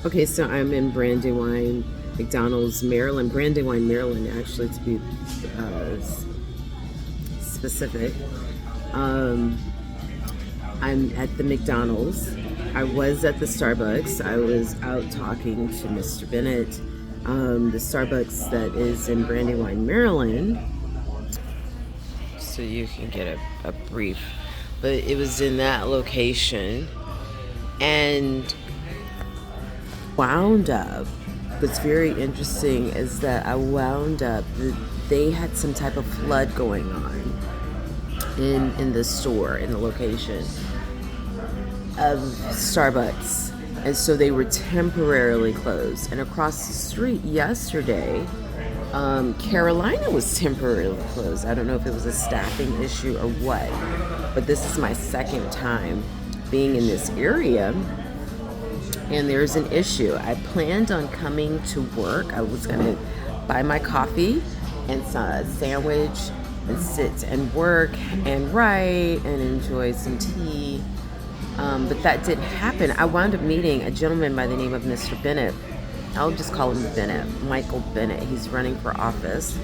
Okay, so I'm in Brandywine, McDonald's, Maryland. Brandywine, Maryland, actually, to be specific. Um, I'm at the McDonald's. I was at the Starbucks. I was out talking to Mr. Bennett. The Starbucks that is in Brandywine, Maryland. So you can get a brief. But it was in that location. And wound up, what's very interesting is that I wound up, they had some type of flood going on in the store, in the location of Starbucks. And so they were temporarily closed. And across the street yesterday, Carolina was temporarily closed. I don't know if it was a staffing issue or what, but this is my second time being in this area, and there's an issue. I planned on coming to work. I was going to buy my coffee and a sandwich and sit and work and write and enjoy some tea. But that didn't happen. I wound up meeting a gentleman by the name of Mr. Bennett. I'll just call him Bennett, Michael Bennett. He's running for office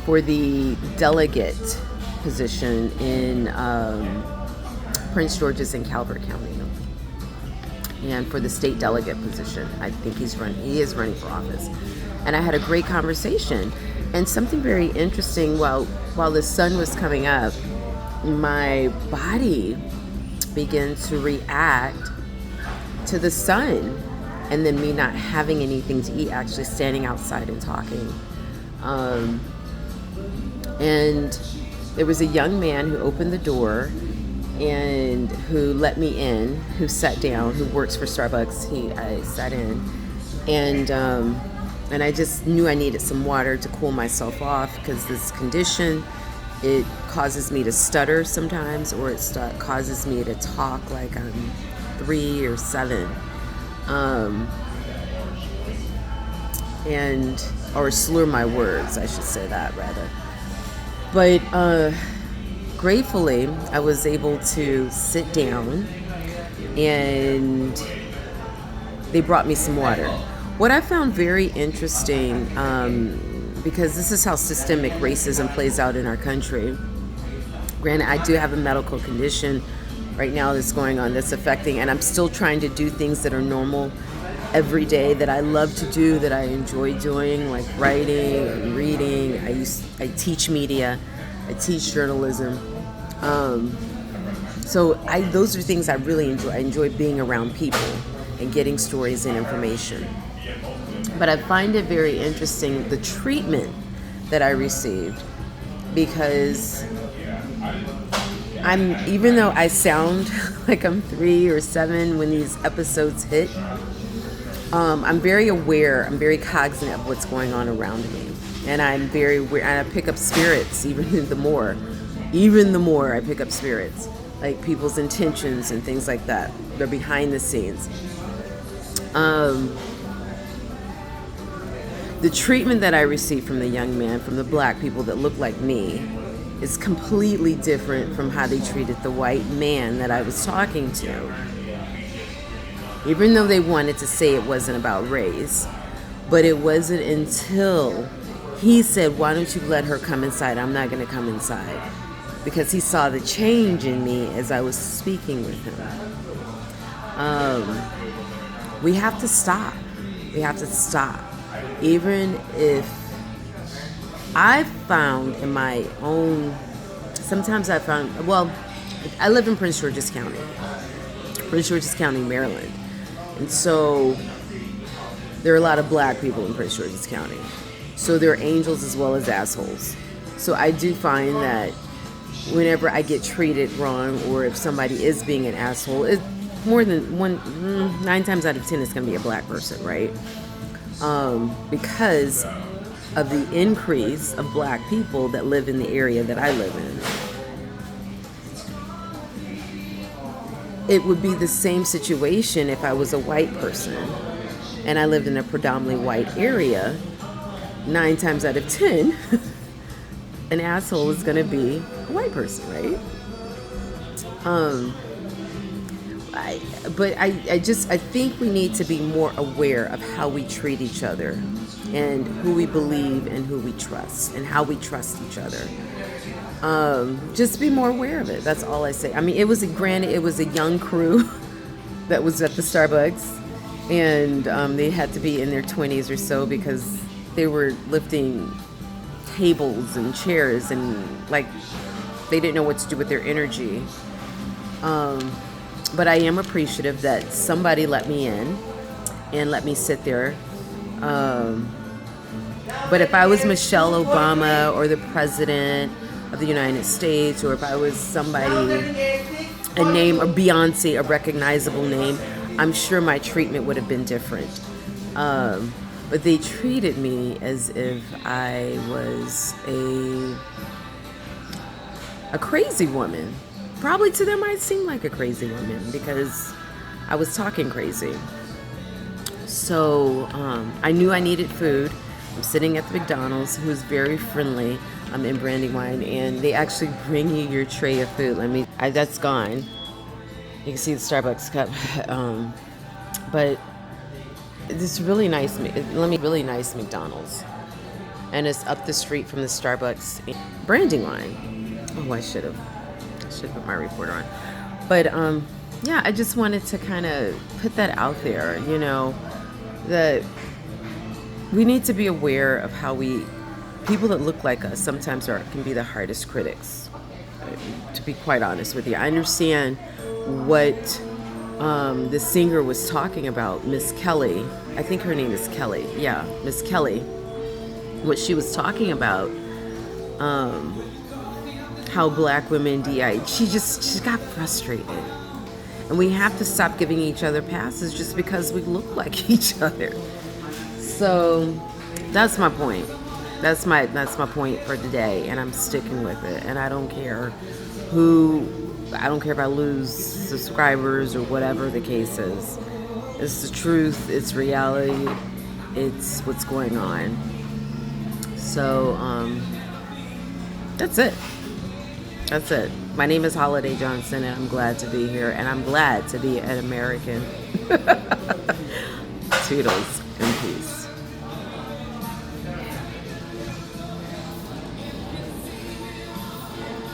for the delegate position in Prince George's and Calvert County, and for the state delegate position. I think he is running for office. And I had a great conversation, and something very interesting. While the sun was coming up, my body began to react to the sun, and then me not having anything to eat, actually standing outside and talking. And there was a young man who opened the door and who let me in, who sat down, who works for Starbucks. I sat in, and I just knew I needed some water to cool myself off, because this condition, it causes me to stutter sometimes, or it causes me to talk like I'm 3 or 7, or slur my words, I should say that rather. But gratefully, I was able to sit down, and they brought me some water. What I found very interesting, because this is how systemic racism plays out in our country. Granted, I do have a medical condition right now that's going on, that's affecting, and I'm still trying to do things that are normal every day, that I love to do, that I enjoy doing, like writing and reading. I teach media, I teach journalism. So those are things I really enjoy. I enjoy being around people and getting stories and information. But I find it very interesting, the treatment that I received, because even though I sound like I'm 3 or 7 when these episodes hit, I'm very aware, I'm very cognizant of what's going on around me. And I'm very aware, and I pick up spirits even the more I pick up spirits, like people's intentions and things like that. They're behind the scenes. The treatment that I received from the young man, from the black people that look like me, is completely different from how they treated the white man that I was talking to. Even though they wanted to say it wasn't about race, but it wasn't until he said, "Why don't you let her come inside? I'm not going to come inside." Because he saw the change in me as I was speaking with him. We have to stop. Even if I found in my own, sometimes I found, I live in Prince George's County, Maryland. And so there are a lot of black people in Prince George's County. So there are angels as well as assholes. So I do find that whenever I get treated wrong, or if somebody is being an asshole, it's more than 9 times out of 10 it's going to be a black person, right? Because of the increase of black people that live in the area that I live in. It would be the same situation if I was a white person and I lived in a predominantly white area. 9 times out of 10, an asshole is going to be a white person, right? I think we need to be more aware of how we treat each other and who we believe and who we trust and how we trust each other. Just be more aware of it. That's all I say. I mean, granted, it was a young crew that was at the Starbucks, and they had to be in their 20s or so because they were lifting tables and chairs and like they didn't know what to do with their energy. But I am appreciative that somebody let me in and let me sit there. But if I was Michelle Obama or the president of the United States, or if I was somebody, a name, or Beyonce, a recognizable name, I'm sure my treatment would have been different. But they treated me as if I was a crazy woman. Probably to them I seemed like a crazy woman because I was talking crazy. So I knew I needed food. I'm sitting at the McDonald's, who's very friendly in Brandywine, and they actually bring you your tray of food. That's gone. You can see the Starbucks cup. But this really nice McDonald's, and it's up the street from the Starbucks in Brandywine. Oh, I should have put my reporter on. But yeah, I just wanted to kind of put that out there, that we need to be aware of how people that look like us sometimes can be the hardest critics, to be quite honest with you. I understand what the singer was talking about, Miss Kelly. I think her name is Kelly. Yeah, Miss Kelly. What she was talking about, how black women she got frustrated. And we have to stop giving each other passes just because we look like each other. So that's my point. That's my point for today, and I'm sticking with it. And I don't care if I lose subscribers or whatever the case is. It's the truth, it's reality, it's what's going on. So that's it. My name is Holiday Johnson, and I'm glad to be here, and I'm glad to be an American. Toodles and peace.